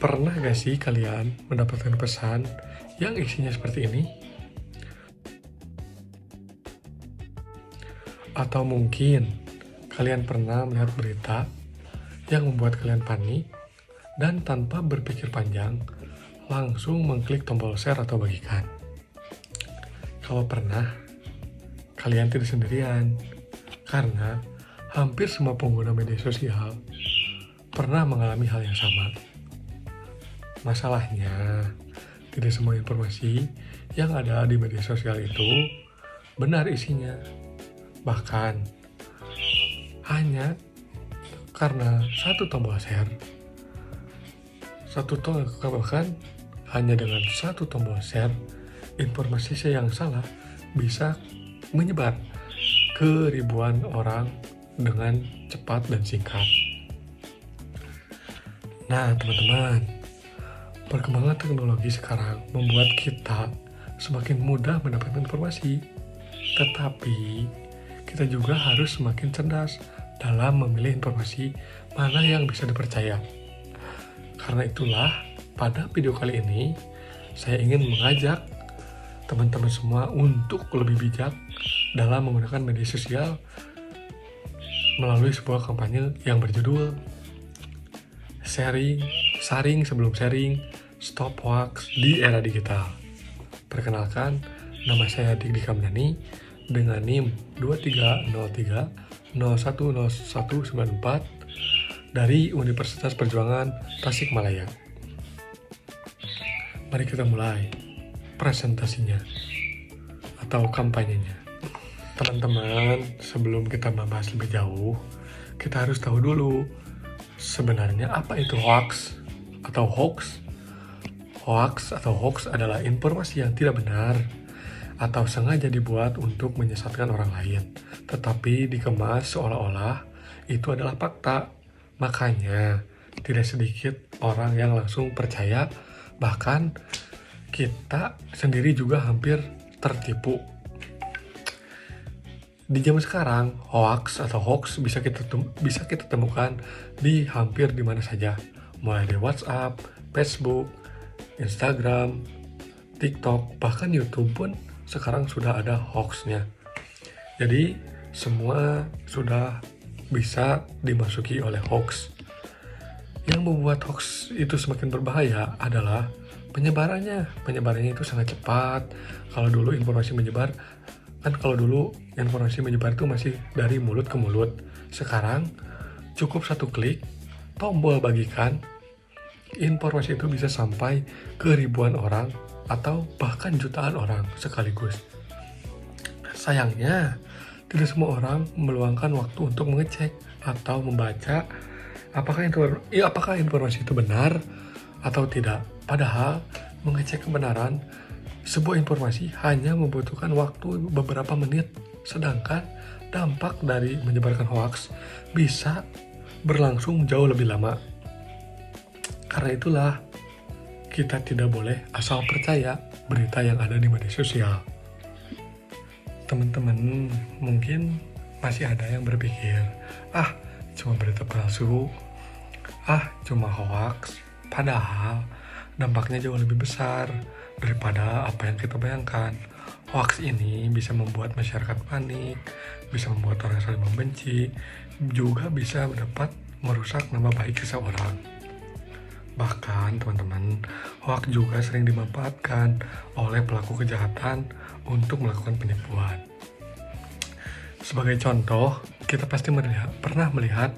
Pernah gak sih kalian mendapatkan pesan yang isinya seperti ini? Atau mungkin kalian pernah melihat berita yang membuat kalian panik dan tanpa berpikir panjang langsung mengklik tombol share atau bagikan. Kalau pernah, kalian tidak sendirian karena hampir semua pengguna media sosial pernah mengalami hal yang sama. Masalahnya, tidak semua informasi yang ada di media sosial itu benar isinya. Bahkan, hanya karena satu tombol share, bahkan hanya dengan satu tombol share, informasi yang salah bisa menyebar ke ribuan orang dengan cepat dan singkat. Nah, teman-teman, perkembangan teknologi sekarang membuat kita semakin mudah mendapatkan informasi, tetapi kita juga harus semakin cerdas dalam memilih informasi mana yang bisa dipercaya. Karena itulah, pada video kali ini, saya ingin mengajak teman-teman semua untuk lebih bijak dalam menggunakan media sosial melalui sebuah kampanye yang berjudul Saring sebelum sharing, Stop Hoax di Era Digital. Perkenalkan, nama saya Dik Kamdani dengan NIM 2303010194 dari Universitas Perjuangan Tasikmalaya. Mari kita mulai presentasinya atau kampanyenya. Teman-teman, sebelum kita membahas lebih jauh, kita harus tahu dulu sebenarnya apa itu hoax atau hoax. Hoax atau hoax adalah informasi yang tidak benar atau sengaja dibuat untuk menyesatkan orang lain, tetapi dikemas seolah-olah itu adalah fakta. Makanya, tidak sedikit orang yang langsung percaya, bahkan kita sendiri juga hampir tertipu. Di zaman sekarang, hoax atau hoax bisa kita temukan di hampir di mana saja, mulai dari WhatsApp, Facebook, Instagram, TikTok, bahkan YouTube pun sekarang sudah ada hoaxnya. Jadi semua sudah bisa dimasuki oleh hoax. Yang membuat hoax itu semakin berbahaya adalah penyebarannya. Penyebarannya itu sangat cepat. Kalau dulu informasi menyebar itu masih dari mulut ke mulut. Sekarang cukup satu klik tombol bagikan, informasi itu bisa sampai ke ribuan orang atau bahkan jutaan orang sekaligus. Sayangnya, tidak semua orang meluangkan waktu untuk mengecek atau membaca apakah informasi itu benar atau tidak. Padahal, mengecek kebenaran sebuah informasi hanya membutuhkan waktu beberapa menit, sedangkan dampak dari menyebarkan hoax bisa berlangsung jauh lebih lama. Karena itulah, kita tidak boleh asal percaya berita yang ada di media sosial. Teman-teman mungkin masih ada yang berpikir, cuma berita palsu, cuma hoax. Padahal dampaknya jauh lebih besar daripada apa yang kita bayangkan. Hoax ini bisa membuat masyarakat panik, bisa membuat orang saling membenci, juga bisa dapat merusak nama baik seseorang. Bahkan teman-teman, hoax juga sering dimanfaatkan oleh pelaku kejahatan untuk melakukan penipuan. Sebagai contoh, kita pasti pernah melihat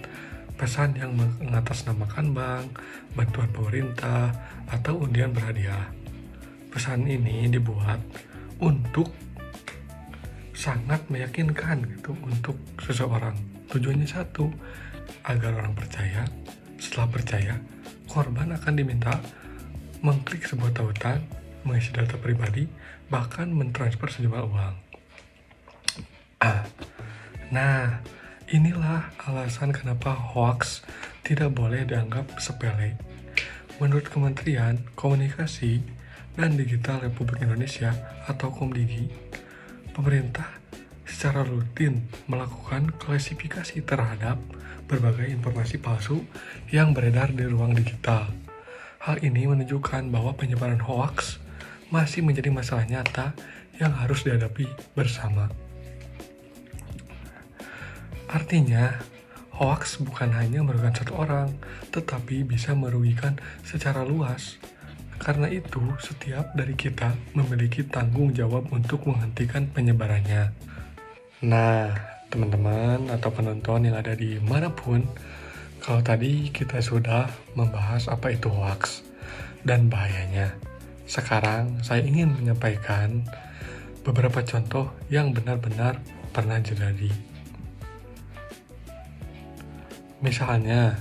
pesan yang mengatasnamakan bank, bantuan pemerintah, atau undian berhadiah. Pesan ini dibuat untuk sangat meyakinkan untuk seseorang. Tujuannya satu, agar orang percaya. Setelah percaya, korban akan diminta mengklik sebuah tautan, mengisi data pribadi, bahkan mentransfer sejumlah uang. Nah, inilah alasan kenapa hoax tidak boleh dianggap sepele. Menurut Kementerian Komunikasi dan Digital Republik Indonesia atau Komdigi, pemerintah secara rutin melakukan klasifikasi terhadap berbagai informasi palsu yang beredar di ruang digital. Hal ini menunjukkan bahwa penyebaran hoaks masih menjadi masalah nyata yang harus dihadapi bersama. Artinya, hoaks bukan hanya merugikan satu orang, tetapi bisa merugikan secara luas. Karena itu, setiap dari kita memiliki tanggung jawab untuk menghentikan penyebarannya. Nah, teman-teman atau penonton yang ada di manapun, kalau tadi kita sudah membahas apa itu hoaks dan bahayanya. Sekarang saya ingin menyampaikan beberapa contoh yang benar-benar pernah terjadi. Misalnya,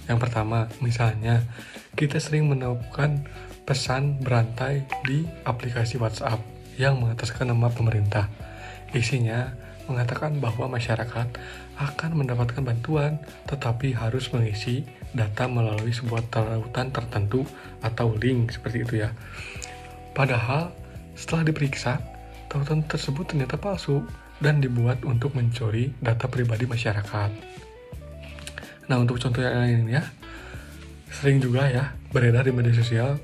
yang pertama, kita sering menemukan pesan berantai di aplikasi WhatsApp yang mengataskan nama pemerintah. Isinya mengatakan bahwa masyarakat akan mendapatkan bantuan, tetapi harus mengisi data melalui sebuah tautan tertentu atau link seperti itu ya. Padahal setelah diperiksa, tautan tersebut ternyata palsu dan dibuat untuk mencuri data pribadi masyarakat. Nah, untuk contoh yang lainnya, sering juga ya beredar di media sosial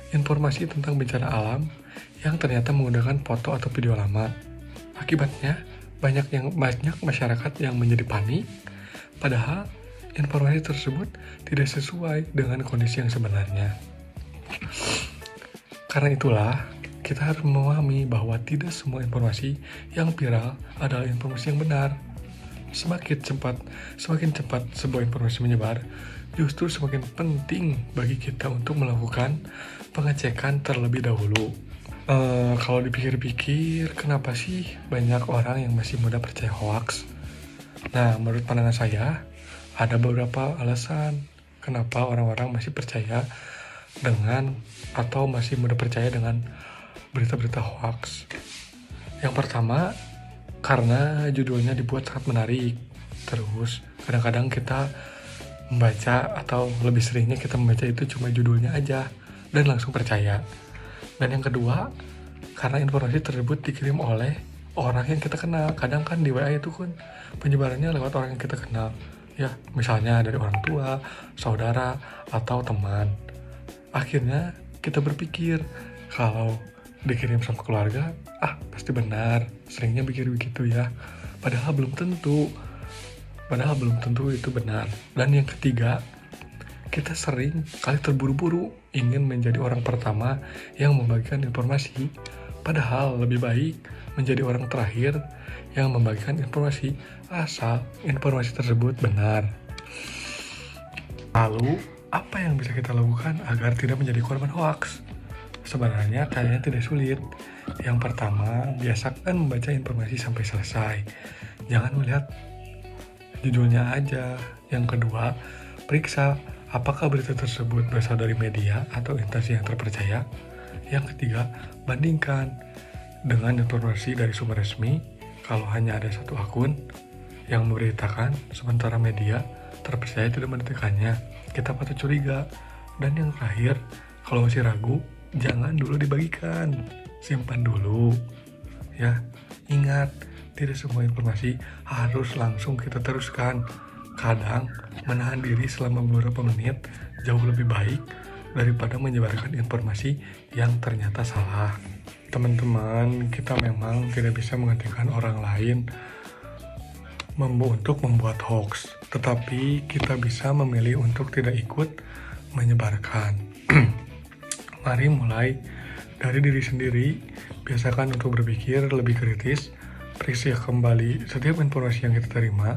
informasi tentang bencana alam yang ternyata menggunakan foto atau video lama. Akibatnya, banyak masyarakat yang menjadi panik, padahal informasi tersebut tidak sesuai dengan kondisi yang sebenarnya. Karena itulah, kita harus memahami bahwa tidak semua informasi yang viral adalah informasi yang benar. Semakin cepat sebuah informasi menyebar, justru semakin penting bagi kita untuk melakukan pengecekan terlebih dahulu. Kalau dipikir-pikir, kenapa sih banyak orang yang masih mudah percaya hoaks? Nah, menurut pandangan saya, ada beberapa alasan kenapa orang-orang masih percaya dengan atau masih mudah percaya dengan berita-berita hoaks. Yang pertama, karena judulnya dibuat sangat menarik. Terus, kadang-kadang kita membaca atau lebih seringnya kita membaca itu cuma judulnya aja dan langsung percaya. Dan yang kedua, karena informasi tersebut dikirim oleh orang yang kita kenal. Kadang kan di WA itu kan penyebarannya lewat orang yang kita kenal. Ya, misalnya dari orang tua, saudara, atau teman. Akhirnya kita berpikir kalau dikirim sama keluarga, pasti benar. Seringnya pikir begitu ya. Padahal belum tentu itu benar. Dan yang ketiga, kita sering kali terburu-buru ingin menjadi orang pertama yang membagikan informasi. Padahal lebih baik menjadi orang terakhir yang membagikan informasi asal informasi tersebut benar. Lalu, apa yang bisa kita lakukan agar tidak menjadi korban hoaks? Sebenarnya kayaknya tidak sulit. Yang pertama, biasakan membaca informasi sampai selesai. Jangan melihat judulnya aja. Yang kedua, periksa apakah berita tersebut berasal dari media atau instansi yang terpercaya. Yang ketiga, bandingkan dengan informasi dari sumber resmi. Kalau hanya ada satu akun yang memberitakan, sementara media terpercaya tidak memberitakannya, kita patut curiga. Dan yang terakhir, kalau masih ragu, jangan dulu dibagikan, simpan dulu. Ya, ingat, tidak semua informasi harus langsung kita teruskan. Kadang, menahan diri selama beberapa menit jauh lebih baik daripada menyebarkan informasi yang ternyata salah. Teman-teman, kita memang tidak bisa menggantikan orang lain untuk membuat hoax, tetapi kita bisa memilih untuk tidak ikut menyebarkan. Mari mulai dari diri sendiri, biasakan untuk berpikir lebih kritis, periksa kembali setiap informasi yang kita terima,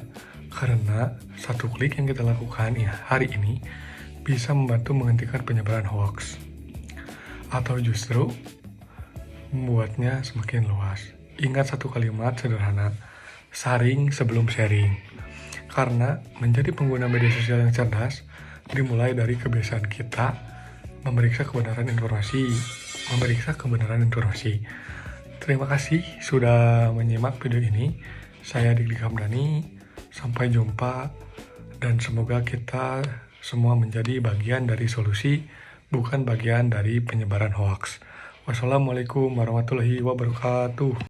karena satu klik yang kita lakukan hari ini bisa membantu menghentikan penyebaran hoax, atau justru membuatnya semakin luas. Ingat satu kalimat sederhana, saring sebelum sharing. Karena menjadi pengguna media sosial yang cerdas dimulai dari kebiasaan kita memeriksa kebenaran informasi. Terima kasih sudah menyimak video ini. Saya Dikdik Hamdani. Sampai jumpa dan semoga kita semua menjadi bagian dari solusi, bukan bagian dari penyebaran hoax. Wassalamualaikum warahmatullahi wabarakatuh.